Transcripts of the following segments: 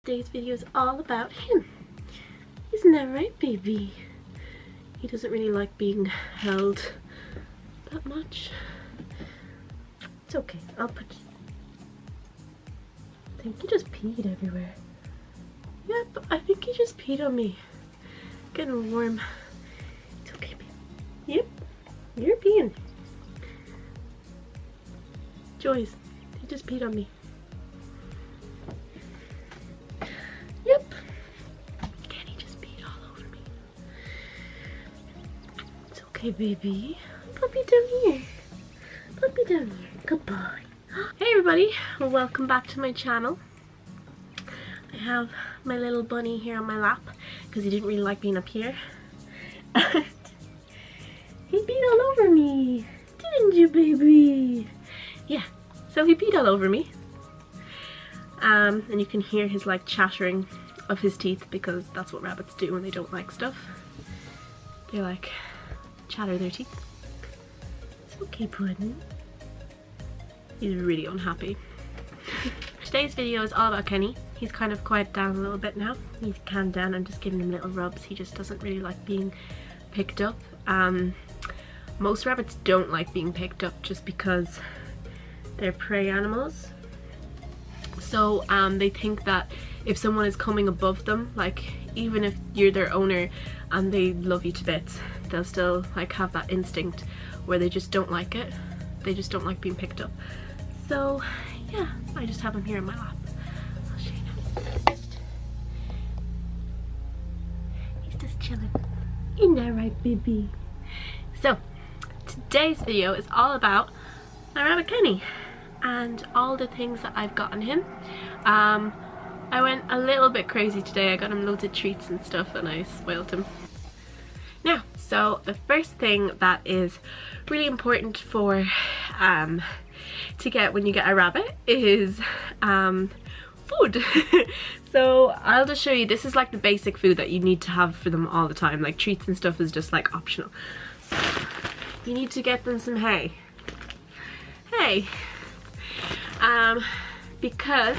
Today's video is all about him. Isn't that right, baby? He doesn't really like being held that much. It's okay, I'll put... I think he just peed everywhere. Yep, I think he just peed on me. Getting warm. It's okay, baby. Yep, you're peeing. Joyce, he just peed on me. Yep. Kenny just peed all over me. It's okay, baby. Puppy down here. Puppy down here. Good boy. Hey everybody, welcome back to my channel. I have my little bunny here on my lap because he didn't really like being up here. And he peed all over me. Didn't you, baby? Yeah, so he peed all over me. And you can hear his like chattering of his teeth because that's what rabbits do when they don't like stuff. They like chatter their teeth. It's okay, Puddin'. He's really unhappy. Today's video is all about Kenny. He's kind of quieted down a little bit now. He's calmed down. I'm just giving him little rubs. He just doesn't really like being picked up. Most rabbits don't like being picked up just because they're prey animals. So they think that if someone is coming above them, like even if you're their owner and they love you to bits, they'll still like have that instinct where they just don't like it. They just don't like being picked up. So yeah, I just have him here in my lap. I'll show you now. He's just chilling. Isn't that right, baby? So today's video is all about my rabbit Kenny and all the things that I've gotten him. I went a little bit crazy today. I got him loads of treats and stuff and I spoiled him. Now, so the first thing that is really important for to get when you get a rabbit is food. So I'll just show you, this is like the basic food that you need to have for them all the time. Like treats and stuff is just like optional. So you need to get them some hay. Hay. Because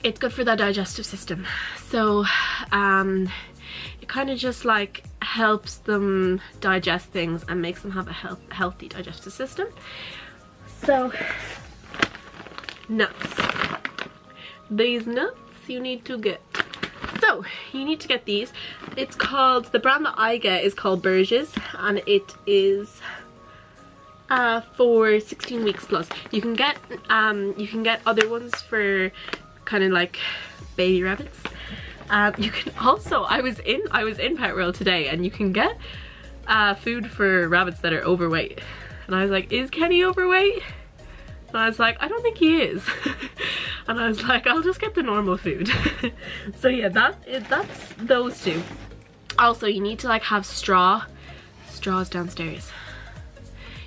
it's good for the digestive system. So it kind of just like helps them digest things and makes them have a healthy digestive system. So nuts. These nuts you need to get. So you need to get these. It's called, the brand that I get is called Burgess, and it is for 16 weeks plus. You can get other ones for kind of like baby rabbits. You can also, I was in Pet World today and you can get food for rabbits that are overweight, and I was like, is Kenny overweight? And I was like, I don't think he is. And I was like, I'll just get the normal food. So yeah, that's those two. Also, you need to like have straws downstairs.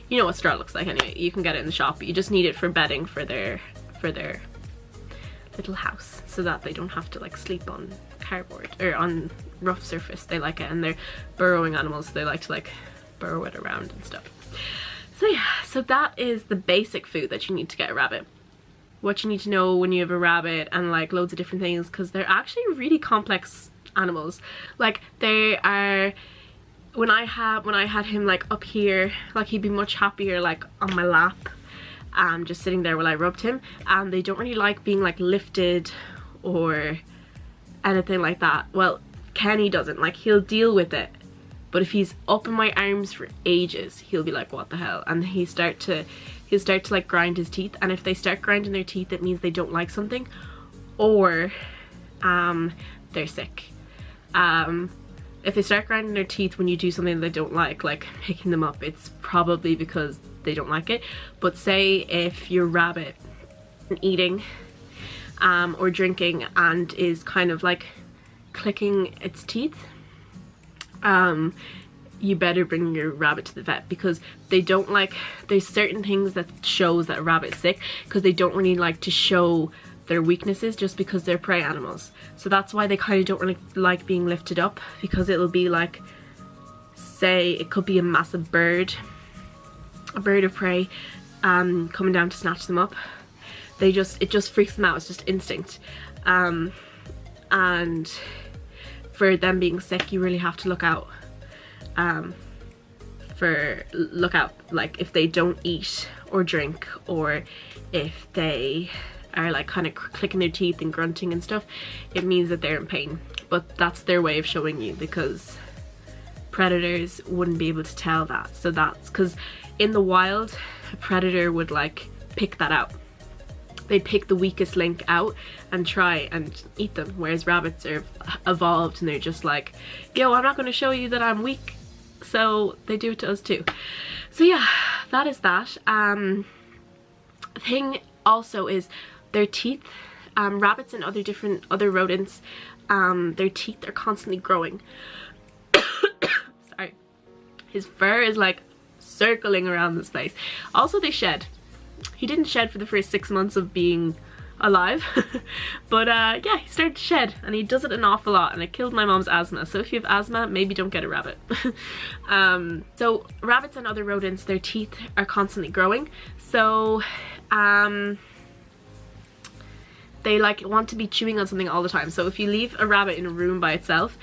You know what straw looks like anyway. You can get it in the shop, but you just need it for bedding for their little house, so that they don't have to like sleep on cardboard or on rough surface. They like it, and they're burrowing animals, so they like to like burrow it around and stuff. So yeah, so that is the basic food that you need to get a rabbit. What you need to know when you have a rabbit, and like loads of different things, because they're actually really complex animals. Like they are, when I had him like up here, like he'd be much happier like on my lap, just sitting there while I rubbed him. And they don't really like being like lifted or anything like that. Well, Kenny doesn't. Like, he'll deal with it, but if he's up in my arms for ages, he'll be like, what the hell? And he'll start to like grind his teeth. And if they start grinding their teeth, it means they don't like something, or they're sick. If they start grinding their teeth when you do something they don't like picking them up, it's probably because they don't like it. But say if your rabbit is eating or drinking and is kind of like clicking its teeth, you better bring your rabbit to the vet, because they don't like, there's certain things that shows that a rabbit's sick, because they don't really like to show their weaknesses just because they're prey animals. So that's why they kind of don't really like being lifted up, because it'll be like, say it could be a massive bird of prey coming down to snatch them up. it just freaks them out. It's just instinct. And for them being sick, you really have to look out. Like if they don't eat or drink, or if they are like kind of clicking their teeth and grunting and stuff, it means that they're in pain. But that's their way of showing you, because predators wouldn't be able to tell that. So that's because in the wild, a predator would like pick that out. They'd pick the weakest link out and try and eat them, whereas rabbits are evolved and they're just like, yo, I'm not going to show you that I'm weak. So they do it to us too. So yeah, that is that. Thing also is their teeth. Rabbits and other rodents, their teeth are constantly growing. Sorry. His fur is like circling around this place. Also, they shed. He didn't shed for the first 6 months of being alive, but yeah, he started to shed, and he does it an awful lot, and it killed my mom's asthma. So if you have asthma, maybe don't get a rabbit. So rabbits and other rodents, their teeth are constantly growing. So they like want to be chewing on something all the time. So if you leave a rabbit in a room by itself,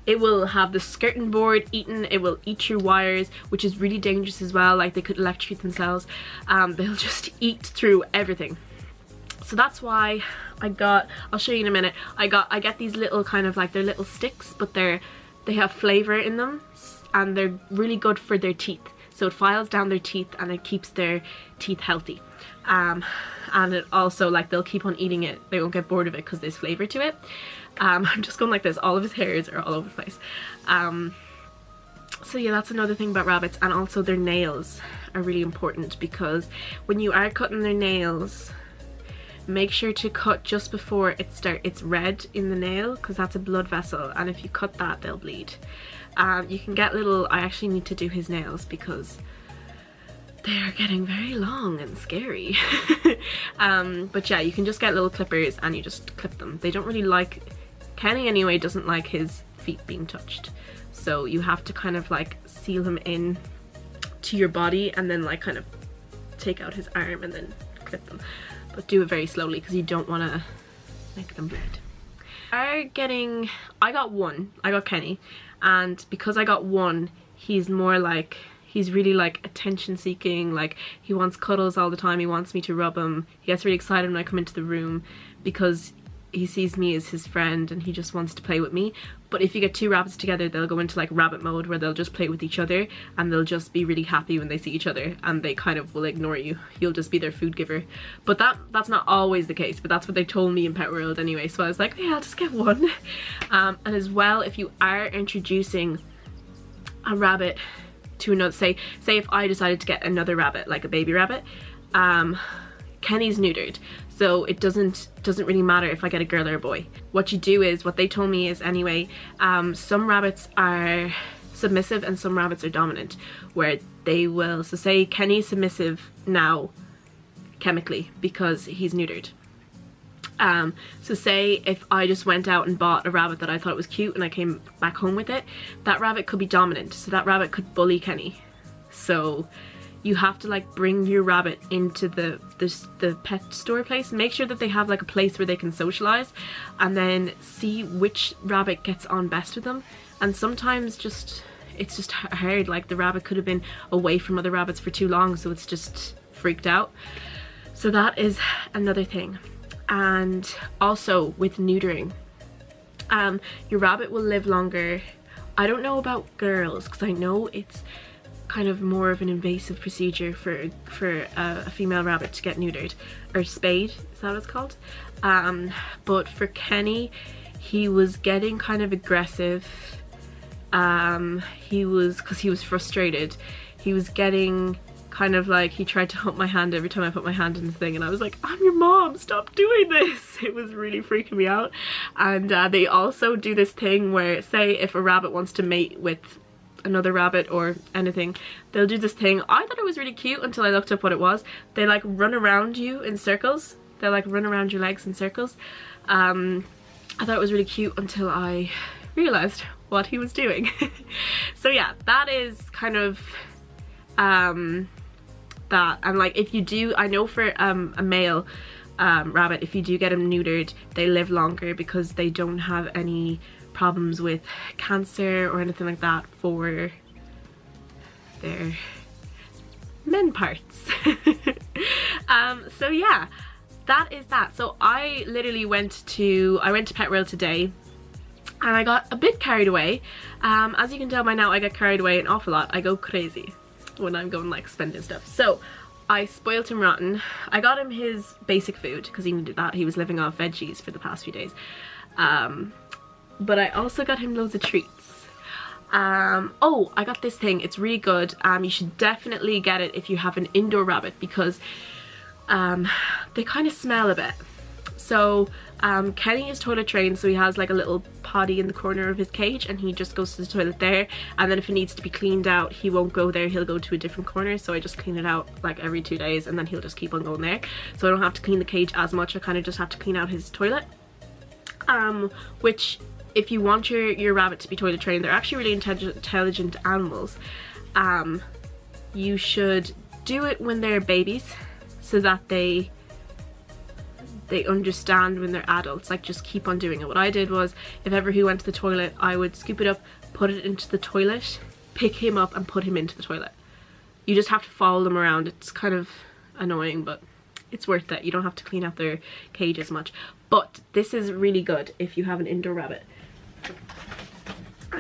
it will have the skirting board eaten, it will eat through wires, which is really dangerous as well. Like they could electrocute themselves. They'll just eat through everything. So that's why I'll show you in a minute, I get these little kind of like, they're little sticks, but they have flavor in them, and they're really good for their teeth. So it files down their teeth and it keeps their teeth healthy. And it also, like, they'll keep on eating it. They won't get bored of it because there's flavor to it. I'm just going like this. All of his hairs are all over the place. So yeah, that's another thing about rabbits. And also their nails are really important, because when you are cutting their nails, make sure to cut just before it's red in the nail, because that's a blood vessel, and if you cut that, they'll bleed. You can get little, I actually need to do his nails because they are getting very long and scary. But yeah, you can just get little clippers and you just clip them. They don't really like, Kenny anyway doesn't like his feet being touched, so you have to kind of like seal him in to your body and then like kind of take out his arm and then clip them, but do it very slowly because you don't want to make them bleed. I got Kenny, and because I got one, he's more like, he's really like attention seeking, like he wants cuddles all the time, he wants me to rub him, he gets really excited when I come into the room because he sees me as his friend and he just wants to play with me. But if you get two rabbits together, they'll go into like rabbit mode where they'll just play with each other and they'll just be really happy when they see each other, and they kind of will ignore you. You'll just be their food giver. But that's not always the case, but that's what they told me in Pet World anyway, so I was like, oh, yeah, I'll just get one. And as well, if you are introducing a rabbit to another, say if I decided to get another rabbit, like a baby rabbit, Kenny's neutered, so it doesn't really matter if I get a girl or a boy. What you do is, what they told me is anyway, some rabbits are submissive and some rabbits are dominant, where they will, so say Kenny's submissive now chemically because he's neutered. So say if I just went out and bought a rabbit that I thought was cute and I came back home with it, that rabbit could be dominant, so that rabbit could bully Kenny. So you have to like bring your rabbit into the pet store place, make sure that they have like a place where they can socialize, and then see which rabbit gets on best with them. And sometimes it's just hard, like the rabbit could have been away from other rabbits for too long, so it's just freaked out. So that is another thing. And also with neutering, your rabbit will live longer. I don't know about girls, because I know it's kind of more of an invasive procedure for a female rabbit to get neutered, or spayed, is that what it's called? But for Kenny, he was getting kind of aggressive. Because he was frustrated, he was getting kind of like, he tried to hump my hand every time I put my hand in the thing, and I was like, I'm your mom, stop doing this. It was really freaking me out. And they also do this thing where, say if a rabbit wants to mate with another rabbit or anything, they'll do this thing. I thought it was really cute until I looked up what it was. They like run around you in circles. They like run around your legs in circles. I thought it was really cute until I realized what he was doing. So yeah, that is kind of that. And like if you do, I know for a male, rabbit, if you do get them neutered, they live longer because they don't have any problems with cancer or anything like that for their men parts. So yeah, that is that. So I literally went to Pet World today and I got a bit carried away. As you can tell by now, I get carried away an awful lot. I go crazy when I'm going like spending stuff. So I spoiled him rotten. I got him his basic food because he needed that. He was living off veggies for the past few days. But I also got him loads of treats. Oh, I got this thing. It's really good. You should definitely get it if you have an indoor rabbit because they kind of smell a bit. So Kenny is toilet trained, so he has like a little potty in the corner of his cage and he just goes to the toilet there, and then if it needs to be cleaned out he won't go there, he'll go to a different corner. So I just clean it out like every 2 days and then he'll just keep on going there, so I don't have to clean the cage as much. I kind of just have to clean out his toilet, which if you want your rabbit to be toilet trained, they're actually really intelligent animals. You should do it when they're babies so that they understand when they're adults. Like, just keep on doing it. What I did was, if ever he went to the toilet, I would scoop it up, put it into the toilet, pick him up and put him into the toilet. You just have to follow them around. It's kind of annoying, but it's worth it. You don't have to clean out their cage as much. But this is really good if you have an indoor rabbit.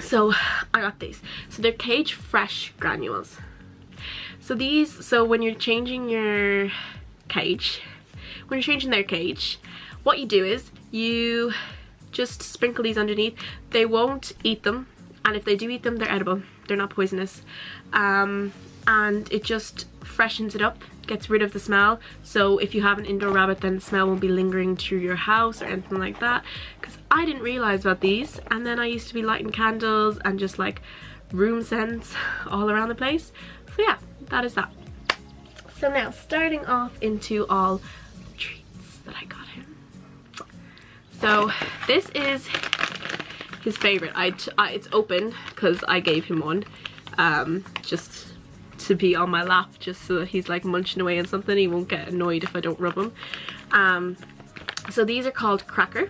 So I got these. So they're cage fresh granules. So when you're changing your cage, when you're changing their cage, what you do is you just sprinkle these underneath. They won't eat them, and if they do eat them, they're edible. They're not poisonous. And it just freshens it up, gets rid of the smell. So if you have an indoor rabbit, then the smell won't be lingering through your house or anything like that. Because I didn't realize about these, and then I used to be lighting candles and just like room scents all around the place. So yeah, that is that. So now starting off into all treats that I got him. So this is his favorite. It's open because I gave him one, just to be on my lap, just so that he's like munching away on something. He won't get annoyed if I don't rub him. So these are called Cracker.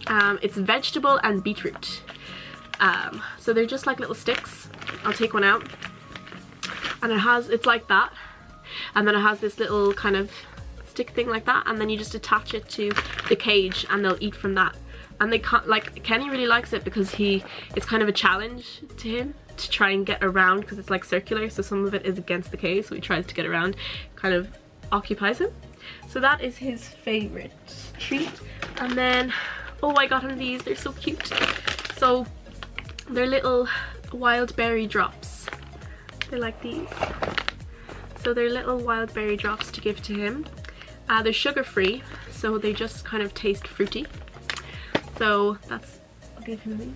It's vegetable and beetroot. So they're just like little sticks. I'll take one out, and it's like that, and then it has this little kind of stick thing like that, and then you just attach it to the cage and they'll eat from that. And they can't, like, Kenny really likes it because it's kind of a challenge to him to try and get around, because it's like circular, so some of it is against the cage, so he tries to get around, kind of occupies him. So that is his favorite treat. And then, oh, I got him these. They're so cute. So they're little wild berry drops. They're like these. So they're little wild berry drops to give to him. They're sugar free, so they just kind of taste fruity. So I'll give him these.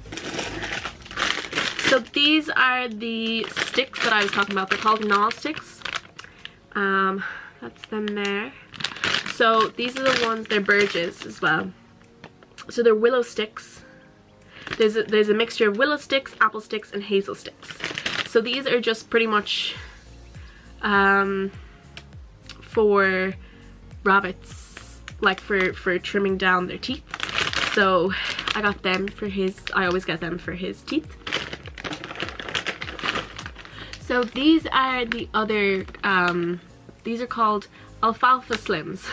So these are the sticks that I was talking about. They're called gnaw sticks. That's them there. So these are the ones, they're Burgess as well. So they're willow sticks. There's a mixture of willow sticks, apple sticks, and hazel sticks. So these are just pretty much for rabbits, like for trimming down their teeth. So I got them for I always get them for his teeth. So these are the other, these are called Alfalfa Slims.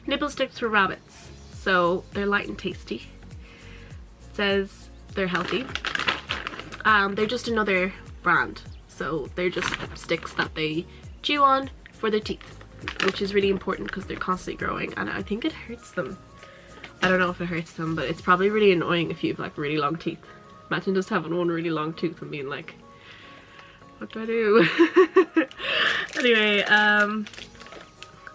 Nibble sticks for rabbits. So they're light and tasty. It says they're healthy. They're just another brand. So they're just sticks that they chew on for their teeth, which is really important because they're constantly growing, and I think it hurts them. I don't know if it hurts them, but it's probably really annoying if you have like really long teeth. Imagine just having one really long tooth and being like, what do I do? Anyway,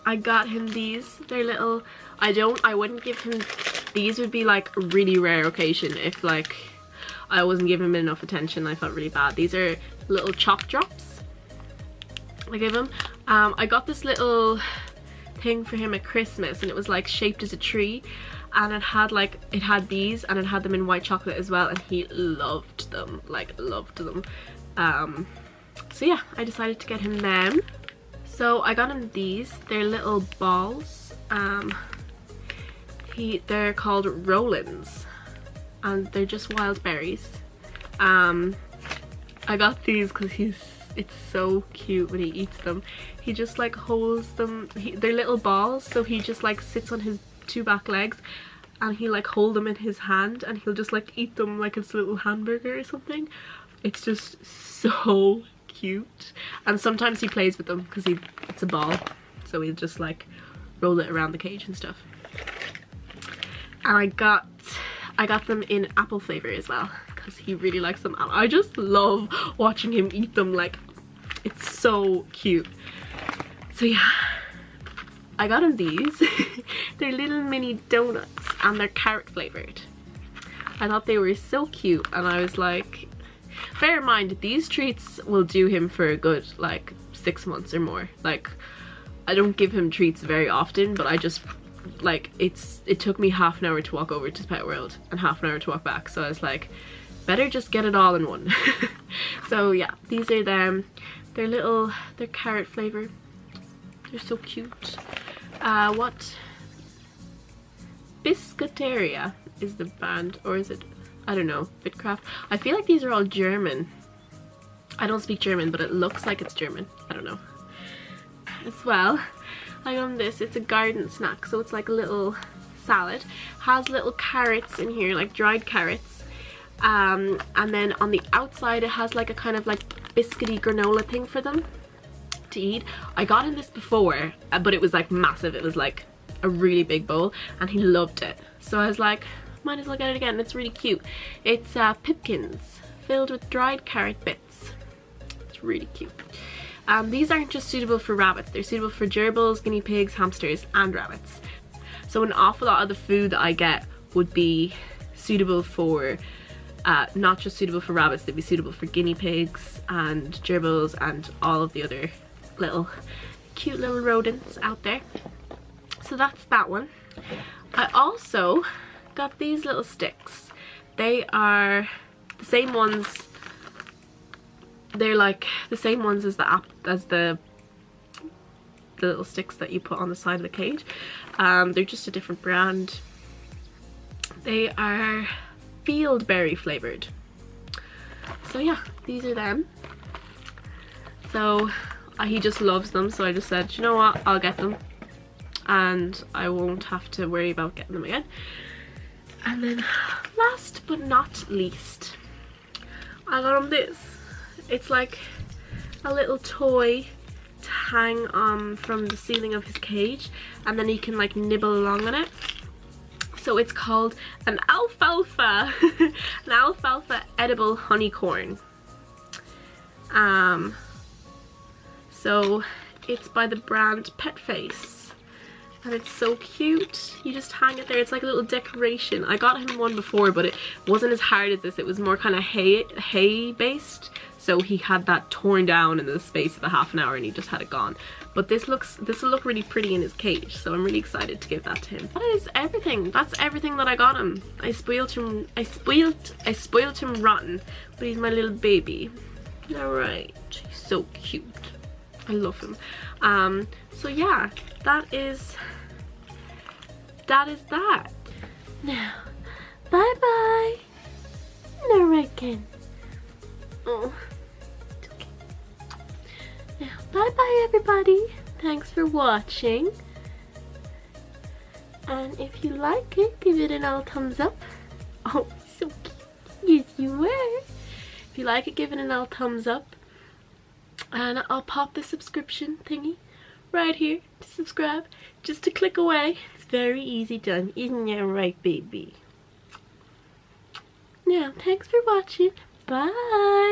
I got him these. They're little, I wouldn't give him, these would be like a really rare occasion if like I wasn't giving him enough attention. I felt really bad. These are little chalk drops I gave him. I got this little thing for him at Christmas, and it was like shaped as a tree, and it had these, and it had them in white chocolate as well, and he loved them, like loved them. So yeah, I decided to get him them. So I got him these. They're little balls. They're called Rollins, and they're just wild berries. I got these because it's so cute when he eats them. He just like holds them, they're little balls, so he just like sits on his 2 back legs and he like hold them in his hand and he'll just like eat them like it's a little hamburger or something. It's just so cute. And sometimes he plays with them because it's a ball, so he'll just like roll it around the cage and stuff. And I got them in apple flavor as well because he really likes them. And I just love watching him eat them, like it's so cute. So yeah, I got him these. They're little mini donuts and they're carrot flavored. I thought they were so cute, and I was like, bear in mind these treats will do him for a good like 6 months or more. Like I don't give him treats very often, but I just like it took me half an hour to walk over to Pet World and half an hour to walk back, so I was like, better just get it all in one. So yeah, these are them. They're carrot flavor. They're so cute. What Biscuiteria is the brand, or is it, I don't know, Bitcraft. I feel like these are all German. I don't speak German, but it looks like it's German. I don't know. As well, I got this. It's a garden snack, so it's like a little salad. Has little carrots in here, like dried carrots. And then on the outside it has like a kind of like biscuity granola thing for them to eat. I got him this before, but it was like massive. It was like a really big bowl and he loved it. So I was like, might as well get it again. It's really cute. It's pipkins filled with dried carrot bits. It's really cute. These aren't just suitable for rabbits, they're suitable for gerbils, guinea pigs, hamsters and rabbits. So an awful lot of the food that I get would be suitable for, not just suitable for rabbits, they'd be suitable for guinea pigs and gerbils and all of the other little cute little rodents out there. So that's that one. I also got these little sticks. They are the same ones. They're like the same ones as the little sticks that you put on the side of the cage. They're just a different brand. They are field berry flavored. So yeah, these are them. So he just loves them, so I just said, you know what, I'll get them and I won't have to worry about getting them again. And then last but not least, I got him this. It's like a little toy to hang from the ceiling of his cage, and then he can like nibble along on it. So it's called an alfalfa, an alfalfa edible honeycorn. So it's by the brand Pet Face, and it's so cute. You just hang it there. It's like a little decoration. I got him one before, but it wasn't as hard as this. It was more kind of hay based. So he had that torn down in the space of a half an hour and he just had it gone. But this will look really pretty in his cage, so I'm really excited to give that to him. That is everything. That's everything that I got him. I spoiled him rotten, but he's my little baby. Alright, he's so cute. I love him. So yeah, that is that. Now, bye bye. No, right, Ken. Oh. Now, bye bye everybody. Thanks for watching. And if you like it, give it an all thumbs up. Oh, so cute. Yes, you were. If you like it, give it an all thumbs up. And I'll pop the subscription thingy right here to subscribe. Just a click away. It's very easy done. Isn't that right, baby? Now, thanks for watching. Bye.